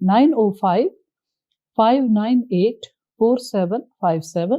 905 598 4757।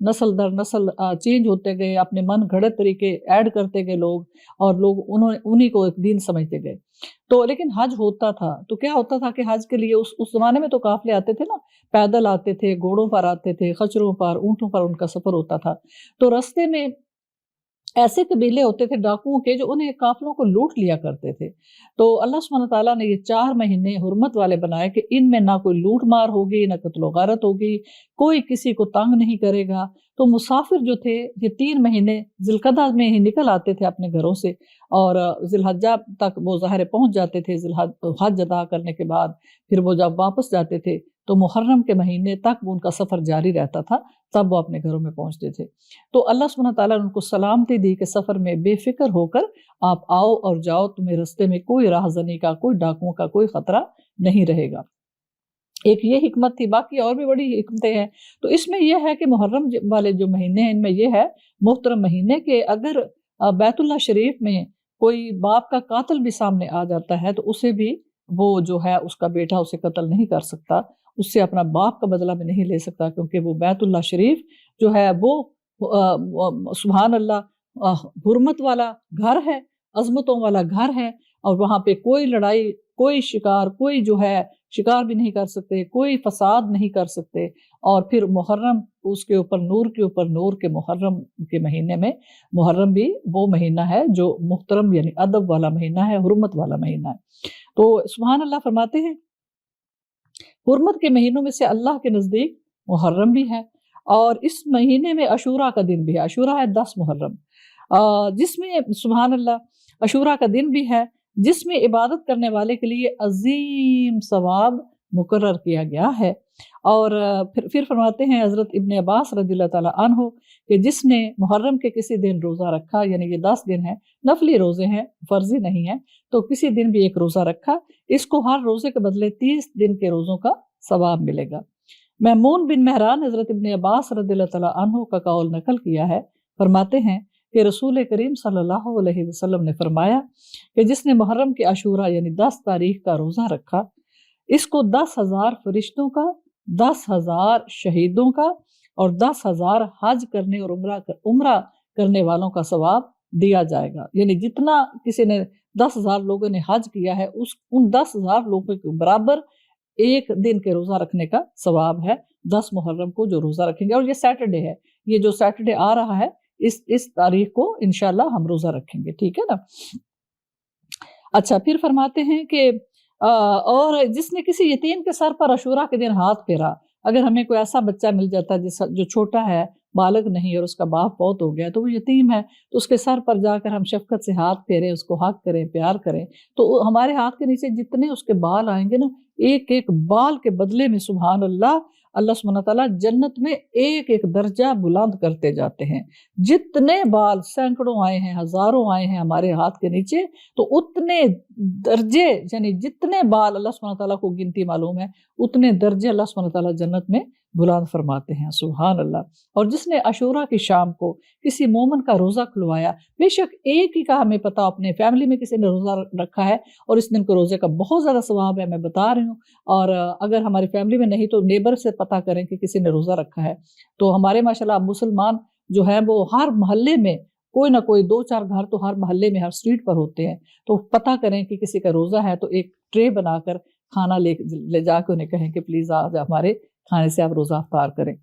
نسل در نسل چینج ہوتے گئے، اپنے من گھڑت طریقے ایڈ کرتے گئے لوگ، اور لوگ انہی کو ایک دین سمجھتے گئے۔ تو لیکن حج ہوتا تھا تو کیا ہوتا تھا کہ حج کے لیے اس زمانے میں تو قافلے آتے تھے نا، پیدل آتے تھے، گھوڑوں پر آتے تھے، خچروں پر، اونٹوں پر ان کا سفر ہوتا تھا۔ تو رستے میں ایسے قبیلے ہوتے تھے ڈاکوؤں کے جو انہیں قافلوں کو لوٹ لیا کرتے تھے۔ تو اللہ سبحانہ تعالیٰ نے یہ 4 مہینے حرمت والے بنائے کہ ان میں نہ کوئی لوٹ مار ہوگی، نہ قتل و غارت ہوگی، کوئی کسی کو تنگ نہیں کرے گا۔ تو مسافر جو تھے یہ 3 مہینے ذی القعدہ میں ہی نکل آتے تھے اپنے گھروں سے، اور ذی الحجہ تک وہ ظاہر پہنچ جاتے تھے۔ حج ادا کرنے کے بعد پھر وہ جب واپس جاتے تھے تو محرم کے مہینے تک وہ ان کا سفر جاری رہتا تھا، تب وہ اپنے گھروں میں پہنچتے تھے۔ تو اللہ سبحانہ تعالیٰ نے ان کو سلامتی دی کہ سفر میں بے فکر ہو کر آپ آؤ اور جاؤ، تمہیں رستے میں کوئی راہزنی کا، کوئی ڈاکوؤں کا کوئی خطرہ نہیں رہے گا۔ ایک یہ حکمت تھی، باقی اور بھی بڑی حکمتیں ہیں۔ تو اس میں یہ ہے کہ محرم والے جو مہینے ہیں ان میں یہ ہے محترم مہینے کہ اگر بیت اللہ شریف میں کوئی باپ کا قاتل بھی سامنے آ جاتا ہے تو اسے بھی وہ جو ہے اس کا بیٹا اسے قتل نہیں کر سکتا، اس سے اپنا باپ کا بدلہ بھی نہیں لے سکتا، کیونکہ وہ بیت اللہ شریف جو ہے وہ سبحان اللہ حرمت والا گھر ہے، عظمتوں والا گھر ہے، اور وہاں پہ کوئی لڑائی، کوئی شکار، کوئی جو ہے شکار بھی نہیں کر سکتے، کوئی فساد نہیں کر سکتے۔ اور پھر محرم اس کے اوپر نور کے محرم کے مہینے میں، محرم بھی وہ مہینہ ہے جو محترم یعنی ادب والا مہینہ ہے، حرمت والا مہینہ ہے۔ تو سبحان اللہ فرماتے ہیں حرمت کے مہینوں میں سے اللہ کے نزدیک محرم بھی ہے، اور اس مہینے میں عاشورہ کا دن بھی ہے۔ عاشورہ ہے 10 محرم، جس میں سبحان اللہ عاشورہ کا دن بھی ہے، جس میں عبادت کرنے والے کے لیے عظیم ثواب مقرر کیا گیا ہے۔ اور پھر فرماتے ہیں حضرت ابن عباس رضی اللہ تعالیٰ عنہ کہ جس نے محرم کے کسی دن روزہ رکھا، یعنی یہ 10 دن ہیں، نفلی روزے ہیں، فرضی نہیں ہیں، تو کسی دن بھی ایک روزہ رکھا، اس کو ہر روزے کے بدلے 30 دن کے روزوں کا ثواب ملے گا۔ میمون بن مہران حضرت ابن عباس رضی اللہ تعالیٰ عنہ کا قول نقل کیا ہے، فرماتے ہیں کہ رسول کریم صلی اللہ علیہ وسلم نے فرمایا کہ جس نے محرم کی عاشورہ یعنی 10 تاریخ کا روزہ رکھا، اس کو 10,000 فرشتوں کا، 10,000 شہیدوں کا، اور 10,000 حج کرنے اور عمرہ کرنے والوں کا ثواب دیا جائے گا۔ یعنی جتنا کسی نے 10,000 لوگوں نے حج کیا ہے، ان 10,000 لوگوں کے برابر ایک دن کے روزہ رکھنے کا ثواب ہے 10 محرم کو جو روزہ رکھیں گے۔ اور یہ سیٹرڈے ہے، یہ جو سیٹرڈے آ رہا ہے اس تاریخ کو انشاءاللہ ہم روزہ رکھیں گے، ٹھیک ہے نا۔ اچھا، پھر فرماتے ہیں کہ اور جس نے کسی یتیم کے سر پر عاشورہ کے دن ہاتھ پھیرا، اگر ہمیں کوئی ایسا بچہ مل جاتا ہے جو چھوٹا ہے، بالغ نہیں، اور اس کا باپ فوت ہو گیا، تو وہ یتیم ہے، تو اس کے سر پر جا کر ہم شفقت سے ہاتھ پھیریں، اس کو حق کریں، پیار کریں، تو ہمارے ہاتھ کے نیچے جتنے اس کے بال آئیں گے نا، ایک ایک بال کے بدلے میں سبحان اللہ اللہ سبحانہ تعالیٰ جنت میں ایک ایک درجہ بلند کرتے جاتے ہیں۔ جتنے بال سینکڑوں آئے ہیں، ہزاروں آئے ہیں ہمارے ہاتھ کے نیچے، تو اتنے درجے، یعنی جتنے بال اللہ سبحانہ تعالیٰ کو گنتی معلوم ہے، اتنے درجے اللہ سبحانہ تعالیٰ جنت میں بلند فرماتے ہیں، سبحان اللہ۔ اور جس نے عاشورہ کی شام کو کسی مومن کا روزہ کھلوایا، بے شک ایک ہی کا ہمیں پتا، اپنے فیملی میں کسی نے روزہ رکھا ہے اور اس دن کو روزے کا بہت زیادہ ثواب ہے، میں بتا رہی ہوں، اور اگر ہماری فیملی میں نہیں تو نیبر سے پتہ کریں کہ کسی نے روزہ رکھا ہے۔ تو ہمارے ماشاءاللہ مسلمان جو ہیں وہ ہر محلے میں کوئی نہ کوئی 2-4 گھر تو ہر محلے میں، ہر اسٹریٹ پر ہوتے ہیں، تو پتہ کریں کہ کسی کا روزہ ہے تو ایک ٹرے بنا کر کھانا لے جا کے انہیں کہیں کہ پلیز آج ہمارے کھانے سے آپ روزہ افطار کریں۔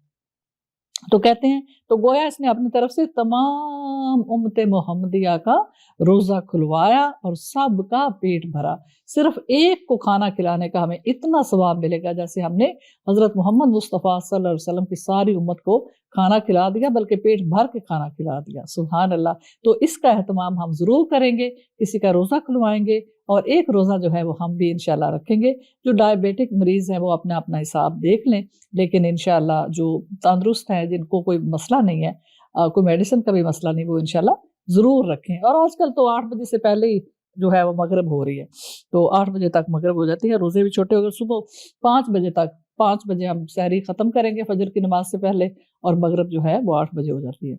تو کہتے ہیں تو گویا اس نے اپنی طرف سے تمام امت محمدیہ کا روزہ کھلوایا اور سب کا پیٹ بھرا۔ صرف ایک کو کھانا کھلانے کا ہمیں اتنا ثواب ملے گا جیسے ہم نے حضرت محمد مصطفیٰ صلی اللہ علیہ وسلم کی ساری امت کو کھانا کھلا دیا، بلکہ پیٹ بھر کے کھانا کھلا دیا، سبحان اللہ۔ تو اس کا اہتمام ہم ضرور کریں گے، کسی کا روزہ کھلوائیں گے، اور ایک روزہ جو ہے وہ ہم بھی انشاءاللہ رکھیں گے۔ جو ڈائبیٹک مریض ہیں وہ اپنا حساب دیکھ لیں، لیکن انشاءاللہ جو تندرست ہیں، جن کو کوئی مسئلہ نہیں ہے، کوئی میڈیسن کا بھی مسئلہ نہیں، وہ انشاءاللہ ضرور رکھیں۔ اور آج کل تو 8 بجے سے پہلے ہی جو ہے وہ مغرب ہو رہی ہے، تو 8 بجے تک مغرب ہو جاتی ہے، روزے بھی چھوٹے ہو گئے، صبح 5 بجے تک، 5 بجے ہم سحری ختم کریں گے فجر کی نماز سے پہلے، اور مغرب جو ہے وہ 8 بجے ہو جاتی ہے۔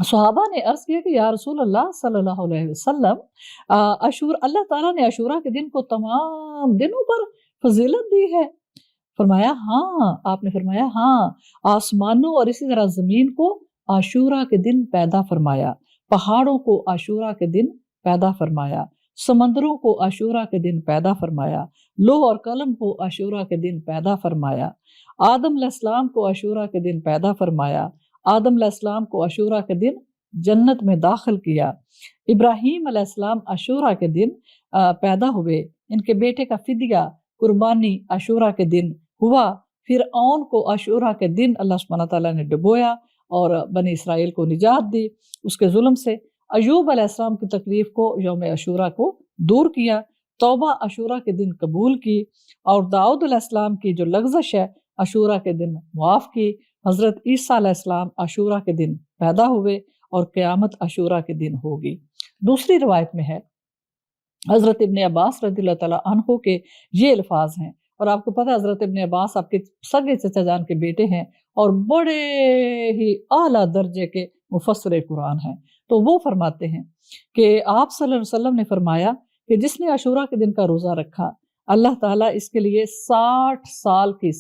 صحابہ نے عرض کیا کہ یا رسول اللہ صلی اللہ علیہ وسلم، اللہ تعالیٰ نے عاشورہ کے دن کو تمام دنوں پر فضیلت دی ہے۔ فرمایا ہاں، آپ نے فرمایا ہاں، آسمانوں اور اسی طرح زمین کو عاشورہ کے دن پیدا فرمایا، پہاڑوں کو عاشورہ کے دن پیدا فرمایا، سمندروں کو عاشورہ کے دن پیدا فرمایا، لوح اور قلم کو عاشورہ کے دن پیدا فرمایا، آدم علیہ السلام کو عاشورہ کے دن پیدا فرمایا، آدم علیہ السلام کو عاشورہ کے دن جنت میں داخل کیا، ابراہیم علیہ السلام عاشورہ کے دن پیدا ہوئے، ان کے بیٹے کا فدیہ قربانی عاشورہ کے دن ہوا، فرعون کو عاشورہ کے دن اللہ سبحانہ تعالیٰ نے ڈبویا اور بنی اسرائیل کو نجات دی اس کے ظلم سے، ایوب علیہ السلام کی تکلیف کو یوم عاشورہ کو دور کیا، توبہ عاشورہ کے دن قبول کی، اور داؤد علیہ السلام کی جو لغزش ہے عاشورہ کے دن معاف کی، حضرت عیسیٰ علیہ السلام عاشورہ کے دن پیدا ہوئے اور قیامت عاشورہ کے دن ہوگی۔ دوسری روایت میں ہے حضرت ابن عباس رضی اللہ تعالیٰ عنہ کے یہ الفاظ ہیں، اور آپ کو پتہ ہے حضرت ابن عباس آپ کے سگے چچا جان کے بیٹے ہیں اور بڑے ہی اعلیٰ درجے کے مفسر قرآن ہیں، تو وہ فرماتے ہیں کہ آپ صلی اللہ علیہ وسلم نے فرمایا کہ جس نے عاشورہ کے دن کا روزہ رکھا اللہ تعالیٰ اس کے لیے 60 سال کی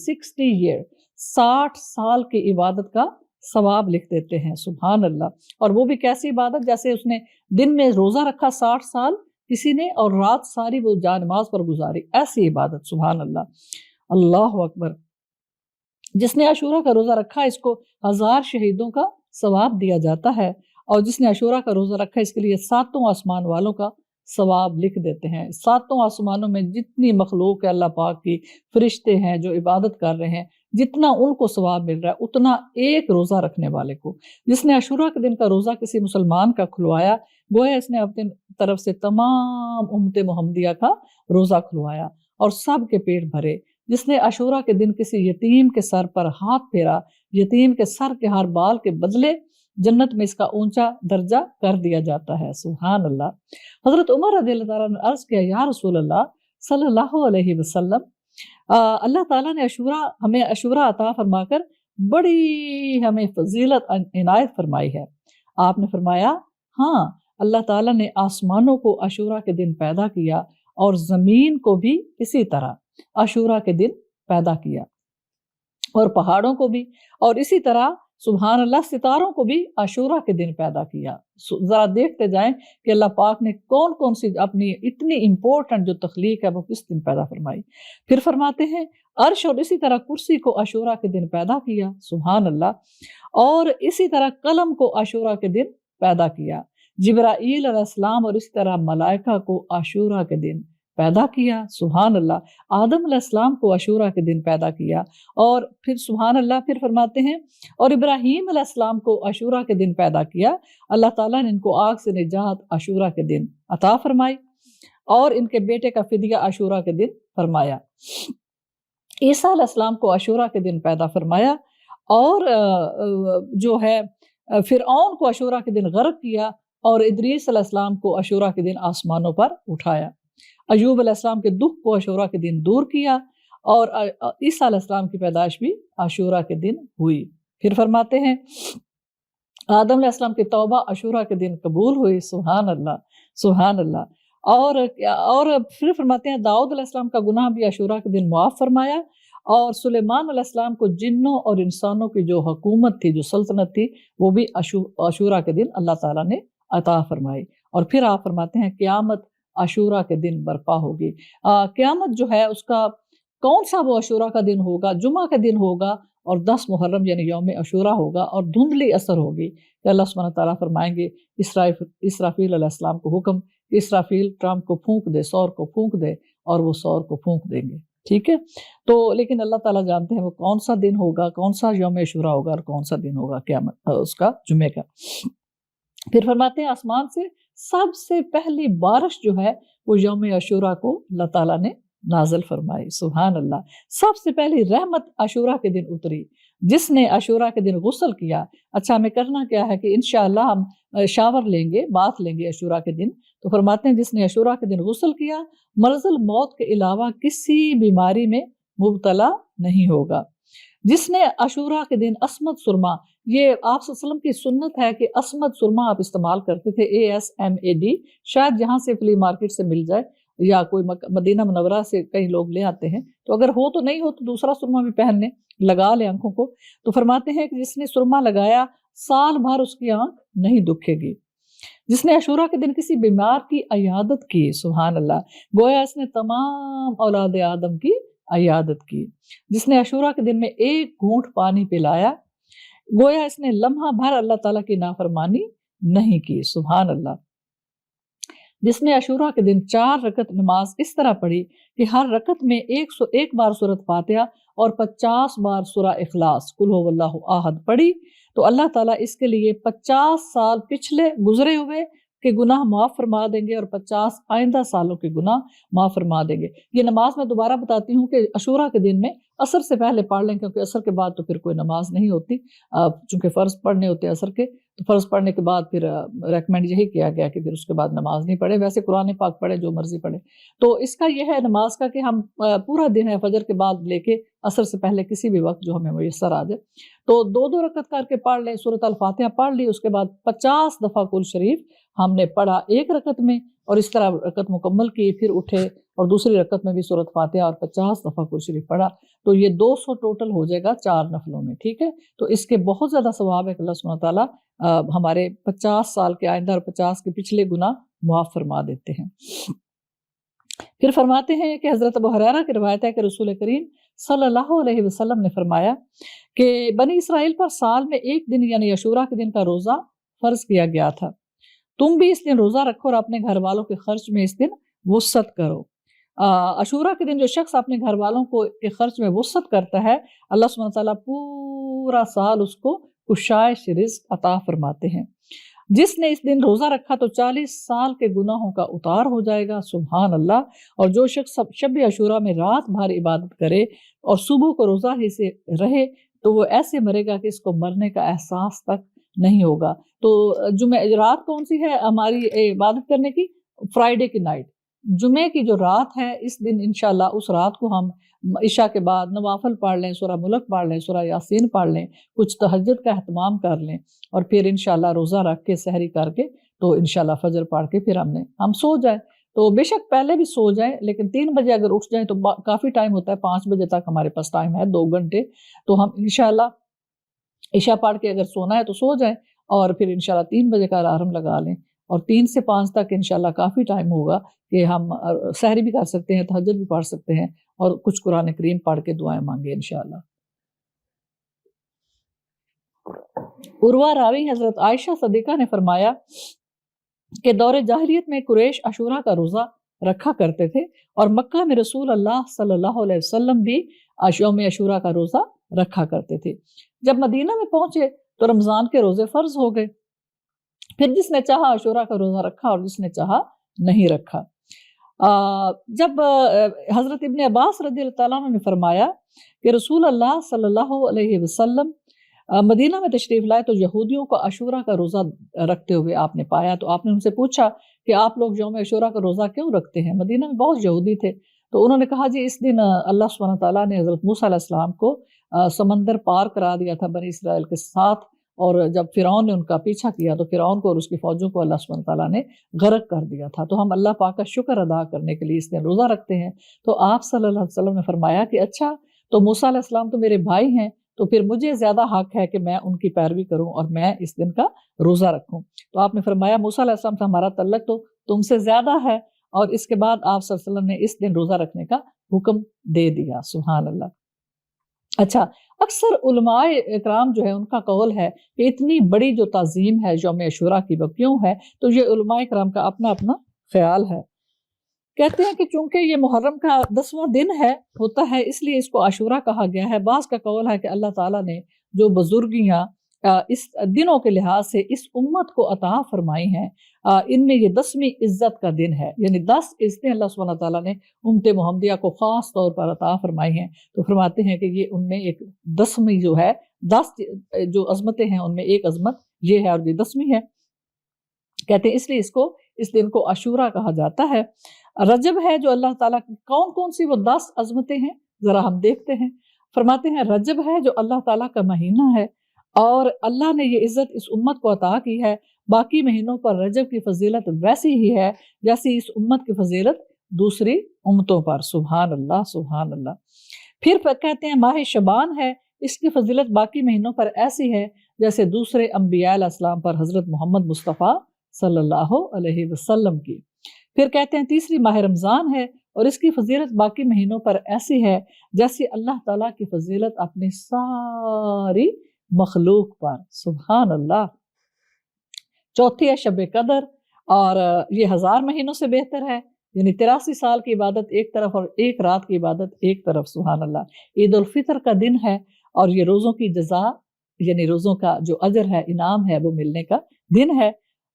60 سال کی عبادت کا ثواب لکھ دیتے ہیں، سبحان اللہ۔ اور وہ بھی کیسی عبادت، جیسے اس نے دن میں روزہ رکھا 60 سال کسی نے اور رات ساری وہ جا نماز پر گزاری، ایسی عبادت، سبحان اللہ، اللہ اکبر۔ جس نے عاشورہ کا روزہ رکھا اس کو 1000 شہیدوں کا ثواب دیا جاتا ہے، اور جس نے عاشورہ کا روزہ رکھا اس کے لیے 7 آسمان والوں کا ثواب لکھ دیتے ہیں۔ 7 آسمانوں میں جتنی مخلوق ہے اللہ پاک کی، فرشتے ہیں جو عبادت کر رہے ہیں، جتنا ان کو ثواب مل رہا ہے اتنا ایک روزہ رکھنے والے کو۔ جس نے عاشورہ کے دن کا روزہ کسی مسلمان کا کھلوایا گویا اس نے اپنی طرف سے تمام امت محمدیہ کا روزہ کھلوایا اور سب کے پیٹ بھرے۔ جس نے عاشورہ کے دن کسی یتیم کے سر پر ہاتھ پھیرا، یتیم کے سر کے ہر بال کے بدلے جنت میں اس کا اونچا درجہ کر دیا جاتا ہے، سبحان اللہ۔ حضرت عمر رضی اللہ تعالیٰ نے عرض کیا، یا رسول اللہ صلی اللہ علیہ وسلم، اللہ تعالیٰ نے ہمیں عاشورہ عطا فرما کر بڑی ہمیں فضیلت عنایت فرمائی ہے۔ آپ نے فرمایا ہاں، اللہ تعالیٰ نے آسمانوں کو عاشورہ کے دن پیدا کیا اور زمین کو بھی اسی طرح عاشورہ کے دن پیدا کیا، اور پہاڑوں کو بھی، اور اسی طرح سبحان اللہ ستاروں کو بھی عاشورہ کے دن پیدا کیا۔ ذرا دیکھتے جائیں کہ اللہ پاک نے کون کون سی اپنی اتنی امپورٹنٹ جو تخلیق ہے وہ کس دن پیدا فرمائی۔ پھر فرماتے ہیں عرش اور اسی طرح کرسی کو عاشورہ کے دن پیدا کیا، سبحان اللہ، اور اسی طرح قلم کو عاشورہ کے دن پیدا کیا، جبرائیل علیہ السلام اور اسی طرح ملائکہ کو عاشورہ کے دن پیدا کیا، سبحان اللہ، آدم علیہ السلام کو عاشورہ کے دن پیدا کیا، اور پھر سبحان اللہ پھر فرماتے ہیں اور ابراہیم علیہ السلام کو عاشورہ کے دن پیدا کیا، اللہ تعالیٰ نے ان کو آگ سے نجات عاشورہ کے دن عطا فرمائی اور ان کے بیٹے کا فدیہ عاشورہ کے دن فرمایا۔ عیسیٰ علیہ السلام کو عاشورہ کے دن پیدا فرمایا، اور جو ہے فرعون کو عاشورہ کے دن غرق کیا، اور ادریس علیہ السلام کو عاشورہ کے دن آسمانوں پر اٹھایا، ایوب علیہ السلام کے دکھ کو عاشورہ کے دن دور کیا، اور عیسیٰ علیہ السلام کی پیدائش بھی عاشورہ کے دن ہوئی۔ پھر فرماتے ہیں آدم علیہ السلام کی توبہ عاشورہ کے دن قبول ہوئی، سبحان اللہ، سبحان اللہ، اور پھر فرماتے ہیں داؤد علیہ السلام کا گناہ بھی عاشورہ کے دن معاف فرمایا، اور سلیمان علیہ السلام کو جنوں اور انسانوں کی جو حکومت تھی، جو سلطنت تھی، وہ بھی عاشورہ کے دن اللہ تعالیٰ نے عطا فرمائی۔ اور پھر آپ فرماتے ہیں قیامت عاشورہ کے دن برپا ہوگی۔ قیامت جو ہے اس کا کون سا وہ عاشورہ کا دن ہوگا؟ جمعہ کا دن ہوگا، اور 10 محرم یعنی یوم عاشورہ ہوگا، اور دھندلی اثر ہوگی کہ اللہ سبحانہ تعالیٰ فرمائیں گے اسرافیل علیہ السلام کو حکم کہ اسرافیل ٹرمپ کو پھونک دے، سور کو پھونک دے، اور وہ سور کو پھونک دیں گے، ٹھیک ہے۔ تو لیکن اللہ تعالیٰ جانتے ہیں وہ کون سا دن ہوگا، کون سا یوم عاشورہ ہوگا، اور کون سا دن ہوگا قیامت اس کا جمعے کا۔ پھر فرماتے ہیں آسمان سے سب سے پہلی بارش جو ہے وہ یوم عاشورہ کو اللہ تعالیٰ نے نازل فرمائی، سبحان اللہ۔ سب سے پہلی رحمت عاشورہ کے دن اتری، جس نے عاشورہ کے دن غسل کیا۔ اچھا ہمیں کرنا کیا ہے کہ انشاءاللہ ہم شاور لیں گے، بات لیں گے عاشورہ کے دن۔ تو فرماتے ہیں جس نے عاشورہ کے دن غسل کیا مرض الموت کے علاوہ کسی بیماری میں مبتلا نہیں ہوگا۔ جس نے عاشورہ کے دن عصمت سرما، یہ آپ صلی اللہ علیہ وسلم کی سنت ہے کہ عصمت سرما آپ استعمال کرتے تھے، ASMAD، شاید جہاں سے فلی مارکیٹ سے مل جائے، یا کوئی مدینہ منورہ سے کئی لوگ لے آتے ہیں، تو اگر ہو تو نہیں ہو تو دوسرا سرما بھی پہن لیں، لگا لیں آنکھوں کو۔ تو فرماتے ہیں کہ جس نے سرما لگایا سال بھر اس کی آنکھ نہیں دکھے گی۔ جس نے عاشورہ کے دن کسی بیمار کی عیادت کی، سبحان اللہ، گویا اس نے تمام اولاد آدم کی عیادت کی۔ جس نے عاشورہ کے دن میں ایک گھونٹ پانی پلایا، گویا اس نے لمحہ بھر اللہ تعالیٰ کی نافرمانی نہیں کی، سبحان اللہ۔ جس نے عاشورہ کے دن 4 رکعت نماز اس طرح پڑھی کہ ہر رکعت میں 101 بار سورۃ فاتحہ اور 50 بار سورہ اخلاص قل هو اللہ احد پڑھی، تو اللہ تعالیٰ اس کے لیے 50 سال پچھلے گزرے ہوئے کے گناہ معاف فرما دیں گے اور 50 آئندہ سالوں کے گناہ معاف فرما دیں گے۔ یہ نماز میں دوبارہ بتاتی ہوں کہ عاشورہ کے دن میں عصر سے پہلے پڑھ لیں، کیونکہ عصر کے بعد تو پھر کوئی نماز نہیں ہوتی، چونکہ فرض پڑھنے ہوتے ہیں عصر کے، تو فرض پڑھنے کے بعد پھر ریکمینڈ یہی کیا گیا کہ پھر اس کے بعد نماز نہیں پڑھے، ویسے قرآن پاک پڑھے جو مرضی پڑھے۔ تو اس کا یہ ہے نماز کا کہ ہم پورا دن ہے فجر کے بعد لے کے عصر سے پہلے کسی بھی وقت جو ہمیں میسر آ جائے تو 2 رکعت کر کے پڑھ لیں، سورۃ الفاتحہ پڑھ لی، اس کے بعد 50 دفعہ کل شریف ہم نے پڑھا ایک رکعت میں، اور اس طرح رکعت مکمل کی، پھر اٹھے اور دوسری رکعت میں بھی سورۃ فاتحہ اور 50 دفعہ کل شریف پڑھا، تو یہ 200 ٹوٹل ہو جائے گا 4 نفلوں میں، ٹھیک ہے۔ تو اس کے بہت زیادہ ثواب ہے کہ اللہ سبحانہ تعالیٰ ہمارے 50 سال کے آئندہ اور 50 کے پچھلے گناہ معاف فرما دیتے ہیں۔ پھر فرماتے ہیں کہ حضرت ابو ہریرہ کی روایت ہے کہ رسول کریم صلی اللہ علیہ وسلم نے فرمایا کہ بنی اسرائیل پر سال میں ایک دن یعنی عاشورہ کے دن کا روزہ فرض کیا گیا تھا، تم بھی اس دن روزہ رکھو اور اپنے گھر والوں کے خرچ میں اس دن وسعت کرو۔ عاشورہ کے دن جو شخص اپنے گھر والوں کو کے خرچ میں وسعت کرتا ہے، اللہ سبحانہ تعالیٰ پورا سال اس کو کشائش رزق عطا فرماتے ہیں۔ جس نے اس دن روزہ رکھا تو 40 سال کے گناہوں کا اتار ہو جائے گا، سبحان اللہ۔ اور جو شخص شب عاشورہ میں رات بھر عبادت کرے اور صبح کو روزہ ہی سے رہے تو وہ ایسے مرے گا کہ اس کو مرنے کا احساس تک نہیں ہوگا۔ تو رات کون سی ہے ہماری عبادت کرنے کی؟ فرائیڈے کی نائٹ، جمعے کی جو رات ہے، اس دن انشاءاللہ اس رات کو ہم عشاء کے بعد نوافل پڑھ لیں، سورہ ملک پڑھ لیں، سورہ یاسین پڑھ لیں، کچھ تہجد کا اہتمام کر لیں، اور پھر انشاءاللہ روزہ رکھ کے سحری کر کے تو انشاءاللہ فجر پڑھ کے پھر ہم سو جائیں۔ تو بے شک پہلے بھی سو جائیں، لیکن 3 بجے اگر اٹھ جائیں تو کافی ٹائم ہوتا ہے، 5 بجے تک ہمارے پاس ٹائم ہے، 2 گھنٹے، تو ہم انشاءاللہ عشاء پڑھ کے اگر سونا ہے تو سو جائیں، اور پھر انشاءاللہ 3 بجے کا الارم لگا لیں، اور 3 سے 5 تک انشاءاللہ کافی ٹائم ہوگا کہ ہم سحری بھی کر سکتے ہیں، تہجد بھی پڑھ سکتے ہیں، اور کچھ قرآن کریم پڑھ کے دعائیں مانگے انشاءاللہ۔ عروہ راوی حضرت عائشہ صدیقہ نے فرمایا کہ دور جاہلیت میں قریش عاشورہ کا روزہ رکھا کرتے تھے، اور مکہ میں رسول اللہ صلی اللہ علیہ وسلم بھی یوم عاشورہ کا روزہ رکھا کرتے تھے۔ جب مدینہ میں پہنچے تو رمضان کے روزے فرض ہو گئے، پھر جس نے چاہا عاشورہ کا روزہ رکھا اور جس نے چاہا نہیں رکھا۔ جب حضرت ابن عباس رضی اللہ تعالیٰ عنہ نے فرمایا کہ رسول اللہ صلی اللہ علیہ وسلم مدینہ میں تشریف لائے تو یہودیوں کو عاشورہ کا روزہ رکھتے ہوئے آپ نے پایا، تو آپ نے ان سے پوچھا کہ آپ لوگ یوم عاشورہ کا روزہ کیوں رکھتے ہیں؟ مدینہ میں بہت یہودی تھے، تو انہوں نے کہا جی اس دن اللہ سبحانہ تعالیٰ نے حضرت موسیٰ علیہ السلام کو سمندر پار کرا دیا تھا بنی اسرائیل کے ساتھ، اور جب فرعون نے ان کا پیچھا کیا تو فرعون کو اور اس کی فوجوں کو اللہ سبحانہ تعالیٰ نے غرق کر دیا تھا، تو ہم اللہ پاک کا شکر ادا کرنے کے لیے اس دن روزہ رکھتے ہیں۔ تو آپ صلی اللہ علیہ وسلم نے فرمایا کہ اچھا، تو موسیٰ علیہ السلام تو میرے بھائی ہیں، تو پھر مجھے زیادہ حق ہے کہ میں ان کی پیروی کروں اور میں اس دن کا روزہ رکھوں۔ تو آپ نے فرمایا موسیٰ علیہ السلام سے ہمارا تعلق تو تم سے زیادہ ہے، اور اس کے بعد آپ صلی اللہ علیہ وسلم نے اس دن روزہ رکھنے کا حکم دے دیا، سبحان اللہ۔ اچھا، اکثر علماء اکرام جو ہے ان کا قول ہے کہ اتنی بڑی جو تعظیم ہے یوم عاشورہ کی وہ کیوں ہے، تو یہ علماء اکرام کا اپنا اپنا خیال ہے۔ کہتے ہیں کہ چونکہ یہ محرم کا 10واں دن ہوتا ہے، اس لیے اس کو عاشورہ کہا گیا ہے۔ بعض کا قول ہے کہ اللہ تعالیٰ نے جو بزرگیاں اس دنوں کے لحاظ سے اس امت کو عطا فرمائی ہیں، ان میں یہ 10ویں عزت کا دن ہے، یعنی 10 عزتیں اللہ سبحانہ تعالیٰ نے امت محمدیہ کو خاص طور پر عطا فرمائی ہیں، تو فرماتے ہیں کہ یہ ان میں ایک 10ویں جو ہے، 10 جو عظمتیں ہیں ان میں ایک عظمت یہ ہے اور یہ 10ویں ہے۔ کہتے ہیں اس لیے اس دن کو عاشورہ کہا جاتا ہے۔ رجب ہے جو اللہ تعالیٰ کی کون سی وہ 10 عظمتیں ہیں، ذرا ہم دیکھتے ہیں۔ فرماتے ہیں رجب ہے جو اللہ تعالیٰ کا مہینہ ہے، اور اللہ نے یہ عزت اس امت کو عطا کی ہے۔ باقی مہینوں پر رجب کی فضیلت ویسی ہی ہے جیسی اس امت کی فضیلت دوسری امتوں پر۔ سبحان اللہ سبحان اللہ۔ پھر کہتے ہیں ماہ شبان ہے، اس کی فضیلت باقی مہینوں پر ایسی ہے جیسے دوسرے انبیاء علیہ السلام پر حضرت محمد مصطفیٰ صلی اللہ علیہ وسلم کی۔ پھر کہتے ہیں تیسری ماہ رمضان ہے اور اس کی فضیلت باقی مہینوں پر ایسی ہے جیسے اللہ تعالیٰ کی فضیلت اپنی ساری مخلوق پر۔ سبحان اللہ۔ چوتھی ہے شب قدر، اور یہ 1000 مہینوں سے بہتر ہے، یعنی 83 سال کی عبادت ایک طرف اور ایک رات کی عبادت ایک طرف۔ سبحان اللہ۔ عید الفطر کا دن ہے اور یہ روزوں کی جزا، یعنی روزوں کا جو اجر ہے، انعام ہے، وہ ملنے کا دن ہے۔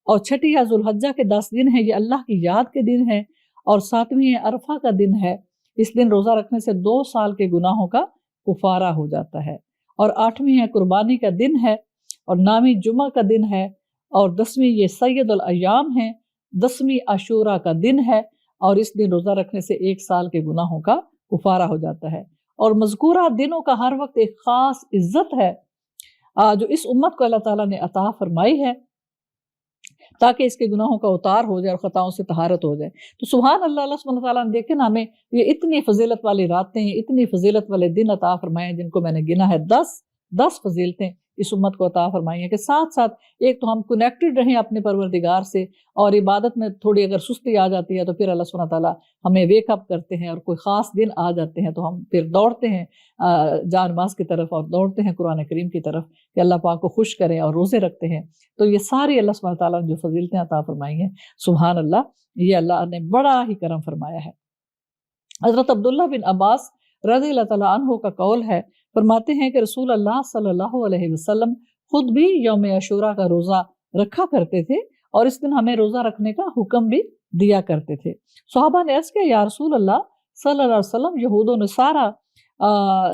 اور چھٹی ہے ذوالحجہ کے 10 دن ہے، یہ اللہ کی یاد کے دن ہے۔ اور 7ویں ہے عرفہ کا دن ہے، اس دن روزہ رکھنے سے 2 سال کے گناہوں کا کفارہ ہو جاتا ہے۔ اور 8ویں ہے قربانی کا دن ہے، اور 9ویں جمعہ کا دن ہے، اور 10ویں یہ سید الایام ہے، 10ویں عاشورہ کا دن ہے، اور اس دن روزہ رکھنے سے 1 سال کے گناہوں کا کفارہ ہو جاتا ہے۔ اور مذکورہ دنوں کا ہر وقت ایک خاص عزت ہے جو اس امت کو اللہ تعالیٰ نے عطا فرمائی ہے تاکہ اس کے گناہوں کا اتار ہو جائے اور خطاؤں سے طہارت ہو جائے۔ تو سبحان اللہ، اللہ سبحانہ تعالیٰ نے دیکھے نا ہمیں یہ اتنی فضیلت والی راتیں، اتنی فضیلت والے دن عطا فرمائے جن کو میں نے گنا ہے، 10 فضیلتیں اس امت کو عطا فرمائی ہیں کہ ساتھ ساتھ ایک تو ہم کنیکٹڈ رہیں اپنے پروردگار سے، اور عبادت میں تھوڑی اگر سستی آ جاتی ہے تو پھر اللہ سبحانہ تعالیٰ ہمیں ویک اپ کرتے ہیں، اور کوئی خاص دن آ جاتے ہیں تو ہم پھر دوڑتے ہیں جان نماز کی طرف اور دوڑتے ہیں قرآن کریم کی طرف کہ اللہ پاک کو خوش کریں اور روزے رکھتے ہیں۔ تو یہ ساری اللہ سبحانہ تعالیٰ نے جو فضیلتیں عطا فرمائی ہیں، سبحان اللہ، یہ اللہ نے بڑا ہی کرم فرمایا ہے۔ حضرت عبداللہ بن عباس رضی اللہ تعالیٰ عنہ کا قول ہے، فرماتے ہیں کہ رسول اللہ صلی اللہ علیہ وسلم خود بھی یوم عاشوراء کا روزہ رکھا کرتے تھے، اور اس دن ہمیں روزہ رکھنے کا حکم بھی دیا کرتے تھے۔ صحابہ نے عرض کیا، یا رسول اللہ صلی اللہ علیہ وسلم، یہود و نصارہ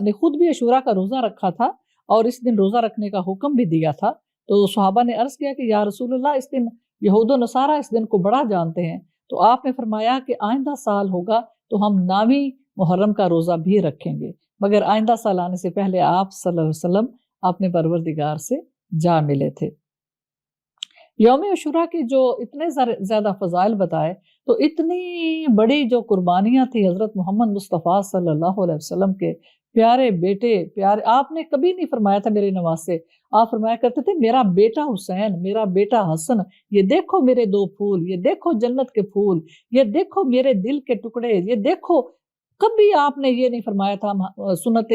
نے خود بھی عاشوراء کا روزہ رکھا تھا اور اس دن روزہ رکھنے کا حکم بھی دیا تھا۔ تو صحابہ نے عرض کیا کہ یا رسول اللہ، اس دن یہود و نصارہ اس دن کو بڑا جانتے ہیں۔ تو آپ نے فرمایا کہ آئندہ سال ہوگا تو ہم 9ویں محرم کا روزہ بھی رکھیں گے، مگر آئندہ سال آنے سے پہلے آپ صلی اللہ علیہ وسلم اپنے پروردگار سے جا ملے تھے۔ یوم عاشوراء کی جو اتنے زیادہ فضائل بتائے، تو اتنی بڑی جو قربانیاں تھی حضرت محمد مصطفیٰ صلی اللہ علیہ وسلم کے پیارے بیٹے، پیارے، آپ نے کبھی نہیں فرمایا تھا میرے نواسے، آپ فرمایا کرتے تھے میرا بیٹا حسین، میرا بیٹا حسن، یہ دیکھو میرے 2 پھول، یہ دیکھو جنت کے پھول، یہ دیکھو میرے دل کے ٹکڑے، یہ دیکھو۔ کبھی آپ نے یہ نہیں فرمایا تھا، سنت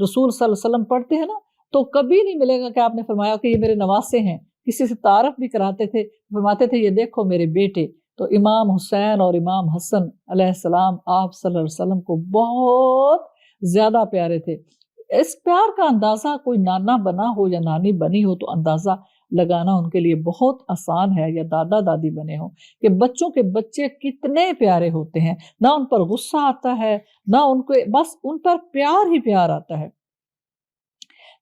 رسول صلی اللہ علیہ وسلم پڑھتے ہیں نا، تو کبھی نہیں ملے گا کہ آپ نے فرمایا کہ یہ میرے نواسے ہیں۔ کسی سے تعارف بھی کراتے تھے، فرماتے تھے یہ دیکھو میرے بیٹے۔ تو امام حسین اور امام حسن علیہ السلام آپ صلی اللہ علیہ وسلم کو بہت زیادہ پیارے تھے۔ اس پیار کا اندازہ کوئی نانا بنا ہو یا نانی بنی ہو تو اندازہ لگانا ان کے لیے بہت آسان ہے، یا دادا دادی بنے ہوں، کہ بچوں کے بچے کتنے پیارے ہوتے ہیں، نہ ان پر غصہ آتا ہے، نہ ان کو، بس ان پر پیار ہی پیار آتا ہے۔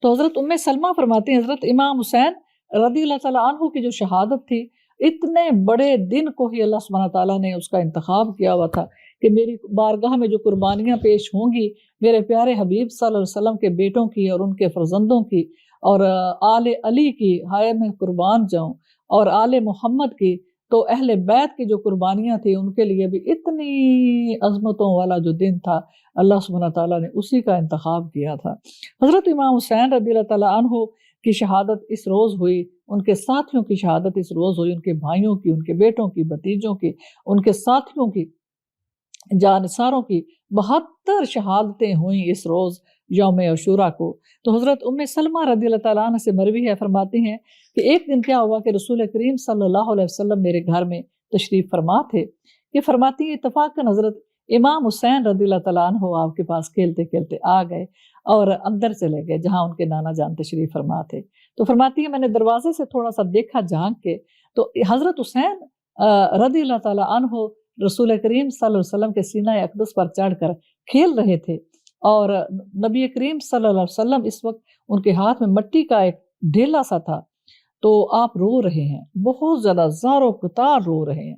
تو حضرت ام سلمہ فرماتی ہیں حضرت امام حسین رضی اللہ تعالیٰ عنہ کی جو شہادت تھی، اتنے بڑے دن کو ہی اللہ سبحانہ تعالیٰ نے اس کا انتخاب کیا ہوا تھا کہ میری بارگاہ میں جو قربانیاں پیش ہوں گی، میرے پیارے حبیب صلی اللہ علیہ وسلم کے بیٹوں کی اور ان کے فرزندوں کی اور آل علی کی، ہائے میں قربان جاؤں، اور آل محمد کی، تو اہل بیت کی جو قربانیاں تھیں ان کے لیے بھی اتنی عظمتوں والا جو دن تھا، اللہ سبحانہ تعالیٰ نے اسی کا انتخاب کیا تھا۔ حضرت امام حسین رضی اللہ تعالیٰ عنہ کی شہادت اس روز ہوئی، ان کے ساتھیوں کی شہادت اس روز ہوئی، ان کے بھائیوں کی، ان کے بیٹوں کی، بھتیجوں کی، ان کے ساتھیوں کی، جانثاروں کی 72 شہادتیں ہوئیں اس روز یوم عاشوراء کو۔ تو حضرت ام سلمہ رضی اللہ تعالیٰ عنہ سے مروی ہے، فرماتی ہیں کہ ایک دن کیا ہوا کہ رسول کریم صلی اللہ علیہ وسلم میرے گھر میں تشریف فرما تھے۔ یہ فرماتی ہیں اتفاقاً حضرت امام حسین رضی اللہ تعالیٰ عنہ آپ کے پاس کھیلتے کھیلتے آ گئے اور اندر چلے گئے جہاں ان کے نانا جان تشریف فرما تھے۔ تو فرماتی ہیں میں نے دروازے سے تھوڑا سا دیکھا جھانک کے، تو حضرت حسین رضی اللہ تعالیٰ عنہ رسول کریم صلی اللہ علیہ وسلم کے سینہ اقدس پر چڑھ کر کھیل رہے تھے، اور نبی کریم صلی اللہ علیہ وسلم اس وقت ان کے ہاتھ میں مٹی کا ایک ڈھیلا سا تھا، تو آپ رو رہے ہیں، بہت زیادہ زار و قطار رو رہے ہیں۔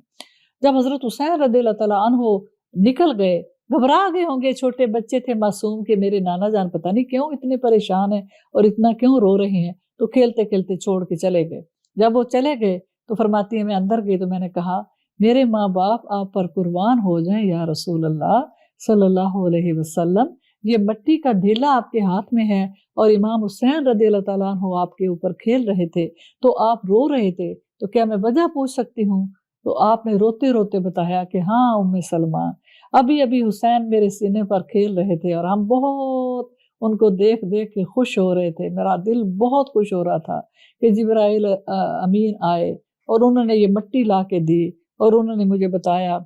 جب حضرت حسین رضی اللہ تعالیٰ عنہ نکل گئے، گھبرا گئے ہوں گے، چھوٹے بچے تھے معصوم، کہ میرے نانا جان پتہ نہیں کیوں اتنے پریشان ہیں اور اتنا کیوں رو رہے ہیں، تو کھیلتے کھیلتے چھوڑ کے چلے گئے۔ جب وہ چلے گئے تو فرماتی ہیں میں اندر گئی تو میں نے کہا میرے ماں باپ آپ پر قربان ہو جائیں یا رسول اللہ صلی اللہ علیہ وسلم، یہ مٹی کا ڈھیلا آپ کے ہاتھ میں ہے اور امام حسین رضی اللہ تعالیٰ عنہ آپ کے اوپر کھیل رہے تھے تو آپ رو رہے تھے، تو کیا میں وجہ پوچھ سکتی ہوں؟ تو آپ نے روتے روتے بتایا کہ ہاں ام سلمہ، ابھی ابھی حسین میرے سینے پر کھیل رہے تھے اور ہم بہت ان کو دیکھ دیکھ کے خوش ہو رہے تھے، میرا دل بہت خوش ہو رہا تھا کہ جبرائیل امین آئے اور انہوں نے یہ مٹی لا کے دی اور انہوں نے مجھے بتایا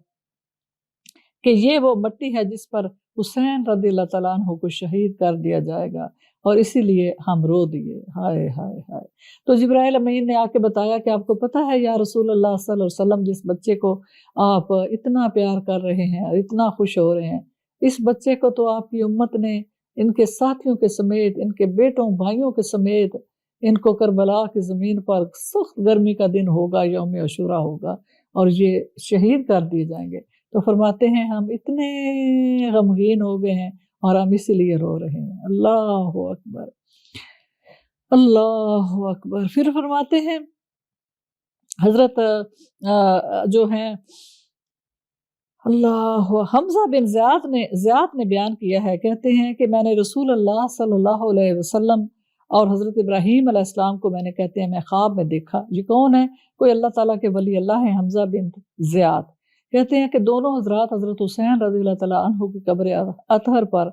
کہ یہ وہ مٹی ہے جس پر حسین رضی اللہ تعالیٰ عنہ کو شہید کر دیا جائے گا، اور اسی لیے ہم رو دیے۔ ہائے ہائے ہائے۔ تو جبرائیل امین نے آ کے بتایا کہ آپ کو پتہ ہے یا رسول اللہ صلی اللہ علیہ وسلم، جس بچے کو آپ اتنا پیار کر رہے ہیں اور اتنا خوش ہو رہے ہیں، اس بچے کو تو آپ کی امت نے ان کے ساتھیوں کے سمیت، ان کے بیٹوں بھائیوں کے سمیت، ان کو کربلا کی زمین پر سخت گرمی کا دن ہوگا، یوم عاشوراء ہوگا، اور یہ شہید کر دیے جائیں گے۔ تو فرماتے ہیں ہم اتنے غمگین ہو گئے ہیں اور ہم اسی لیے رو رہے ہیں۔ اللہ اکبر، اللہ اکبر۔ پھر فرماتے ہیں حضرت جو ہیں اللہ، حمزہ بن زیاد نے بیان کیا ہے، کہتے ہیں کہ میں نے رسول اللہ صلی اللہ علیہ وسلم اور حضرت ابراہیم علیہ السلام کو میں نے، کہتے ہیں، میں خواب میں دیکھا۔ یہ کون ہے؟ کوئی اللہ تعالیٰ کے ولی اللہ ہیں، حمزہ بن زیاد۔ کہتے ہیں کہ دونوں حضرات حضرت حسین رضی اللہ تعالیٰ عنہ کی قبر اطہر پر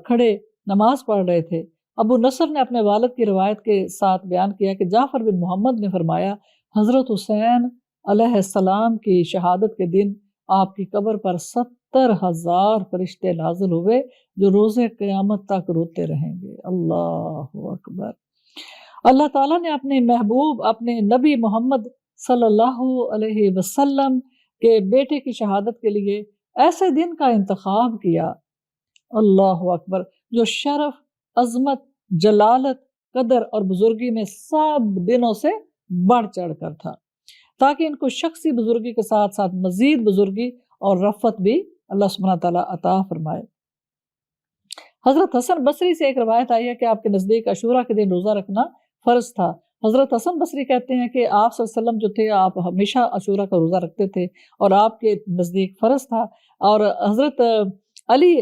کھڑے نماز پڑھ رہے تھے۔ ابو نصر نے اپنے والد کی روایت کے ساتھ بیان کیا کہ جعفر بن محمد نے فرمایا، حضرت حسین علیہ السلام کی شہادت کے دن آپ کی قبر پر 70,000 فرشتے نازل ہوئے جو روز قیامت تک روتے رہیں گے۔ اللہ اکبر۔ اللہ تعالیٰ نے اپنے محبوب، اپنے نبی محمد صلی اللہ علیہ وسلم کے بیٹے کی شہادت کے لیے ایسے دن کا انتخاب کیا، اللہ اکبر، جو شرف، عظمت، جلالت، قدر اور بزرگی میں سب دنوں سے بڑھ چڑھ کر تھا، تاکہ ان کو شخصی بزرگی کے ساتھ ساتھ مزید بزرگی اور رفعت بھی اللہ سبحانہ تعالیٰ عطا فرمائے۔ حضرت حسن بصری سے ایک روایت آئی ہے کہ آپ کے نزدیک عاشوراء کے دن روزہ رکھنا فرض تھا۔ حضرت حسن بصری کہتے ہیں کہ آپ صلی اللہ علیہ وسلم جو تھے، آپ ہمیشہ عاشوراء کا روزہ رکھتے تھے اور آپ کے نزدیک فرض تھا، اور حضرت علی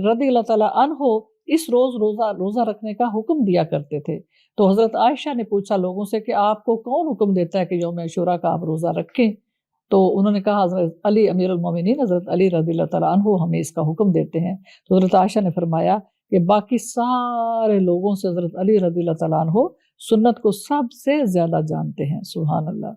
رضی اللہ تعالیٰ عنہ اس روز روزہ رکھنے کا حکم دیا کرتے تھے۔ تو حضرت عائشہ نے پوچھا لوگوں سے کہ آپ کو کون حکم دیتا ہے کہ یوم عاشوراء کا آپ روزہ رکھیں؟ تو انہوں نے کہا حضرت علی امیر المومنین، حضرت علی رضی اللہ تعالیٰ عنہ ہمیں اس کا حکم دیتے ہیں۔ تو حضرت عائشہ نے فرمایا کہ باقی سارے لوگوں سے حضرت علی رضی اللہ تعالیٰ عنہ سنت کو سب سے زیادہ جانتے ہیں، سبحان اللہ۔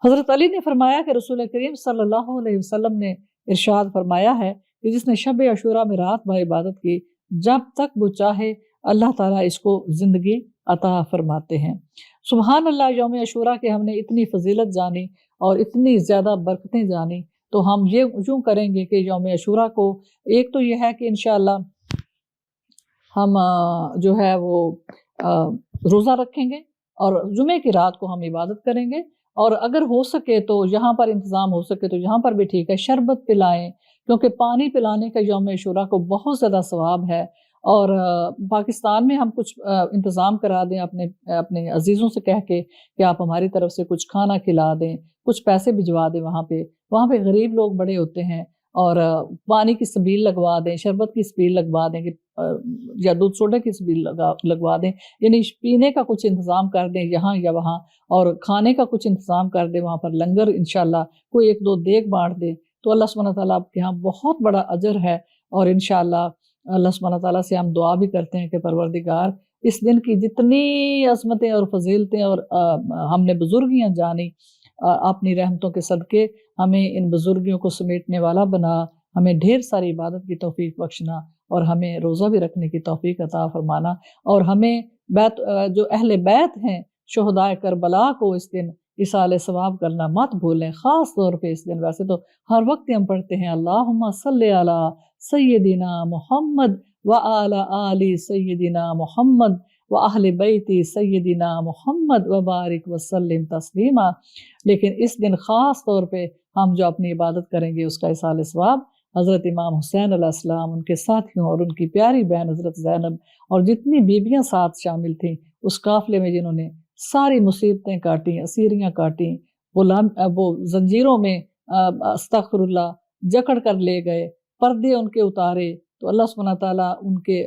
حضرت علی نے فرمایا کہ رسول کریم صلی اللہ علیہ وسلم نے ارشاد فرمایا ہے کہ جس نے شب عاشوراء میں رات بھر عبادت کی، جب تک وہ چاہے اللہ تعالیٰ اس کو زندگی عطا فرماتے ہیں۔ سبحان اللہ۔ یوم عاشوراء کے ہم نے اتنی فضیلت جانی اور اتنی زیادہ برکتیں جانی، تو ہم یوں کریں گے کہ یوم عاشوراء کو ایک تو یہ ہے کہ انشاءاللہ ہم جو ہے وہ روزہ رکھیں گے اور جمعے کی رات کو ہم عبادت کریں گے، اور اگر ہو سکے تو یہاں پر انتظام ہو سکے تو یہاں پر بھی ٹھیک ہے، شربت پلائیں، کیونکہ پانی پلانے کا یوم عاشوراء کو بہت زیادہ ثواب ہے۔ اور پاکستان میں ہم کچھ انتظام کرا دیں اپنے عزیزوں سے کہہ کے کہ آپ ہماری طرف سے کچھ کھانا کھلا دیں، کچھ پیسے بھجوا دیں، وہاں پہ غریب لوگ بڑے ہوتے ہیں، اور پانی کی سبیل لگوا دیں، شربت کی سبیل لگوا دیں، یا دودھ سوڈا کی سبیل لگوا دیں، یعنی پینے کا کچھ انتظام کر دیں یہاں یا وہاں، اور کھانے کا کچھ انتظام کر دیں وہاں پر، لنگر انشاءاللہ کوئی 1-2 دیگ بانٹ دیں، تو اللہ سبحانہ تعالیٰ آپ کے ہاں بہت بڑا اجر ہے۔ اور انشاءاللہ اللہ سبحانہ تعالیٰ سے ہم دعا بھی کرتے ہیں کہ پروردگار اس دن کی جتنی عظمتیں اور فضیلتیں اور ہم نے بزرگیاں جانی، اپنی رحمتوں کے صدقے ہمیں ان بزرگیوں کو سمیٹنے والا بنا، ہمیں ڈھیر ساری عبادت کی توفیق بخشنا، اور ہمیں روزہ بھی رکھنے کی توفیق عطا فرمانا، اور ہمیں جو اہل بیت ہیں شہدائے کربلا کو اس دن اصال ثواب کرنا مت بھولیں، خاص طور پہ اس دن۔ ویسے تو ہر وقت ہم پڑھتے ہیں اللہم صلی علی سیدنا محمد وعلی آل سیدنا محمد واہل بیت سیدنا محمد وبارک وسلم تسلیما، لیکن اس دن خاص طور پہ ہم جو اپنی عبادت کریں گے اس کا اصال ثواب حضرت امام حسین علیہ السلام، ان کے ساتھیوں اور ان کی پیاری بہن حضرت زینب اور جتنی بیبیاں ساتھ شامل تھیں اس قافلے میں جنہوں نے ساری مصیبتیں کاٹیں، اسیریاں کاٹیں، وہ زنجیروں میں استغفر اللہ جکڑ کر لے گئے، پردے ان کے اتارے، تو اللہ سبحانہ تعالیٰ ان کے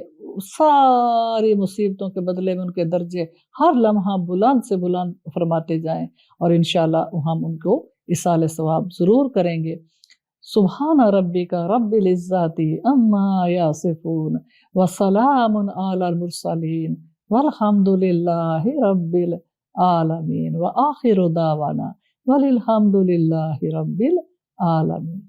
ساری مصیبتوں کے بدلے میں ان کے درجے ہر لمحہ بلند سے بلند فرماتے جائیں، اور انشاءاللہ ہم ان کو ایصال ثواب ضرور کریں گے۔ سبحان ربک رب العزت عما یصفون وسلام علی المرسلین والحمد للہ رب العالمین وآخر دعوانا وللحمد للہ رب العالمین۔